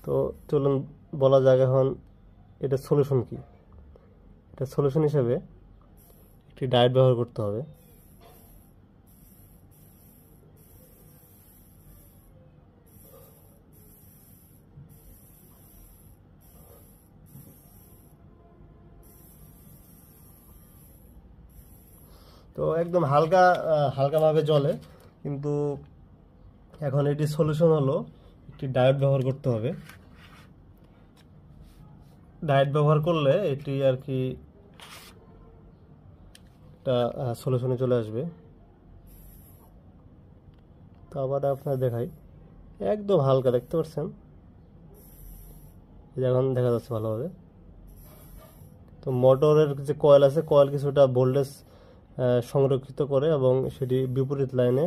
তো চলুন বলা যাক এখন এটা সলিউশন কি। এটা সলিউশন হিসেবে একটি ডায়োড ব্যবহার করতে হবে। তো একদম হালকাভাবে জ্বলে, কিন্তু এখন এটি সলিউশন হলো একটি ডায়োড ব্যবহার করতে হবে। ডায়োড ব্যবহার করলে এটি আর কি একটা সলিউশনে চলে আসবে। তো আবার আপনার দেখাই, একদম হালকা, দেখতে পাচ্ছেন এখন দেখা যাচ্ছে ভালোভাবে। তো মোটরের যে কয়েল আছে, কয়েল কিছুটা ভোল্টেজ সংরক্ষিত করে এবং সেটি বিপরীত লাইনে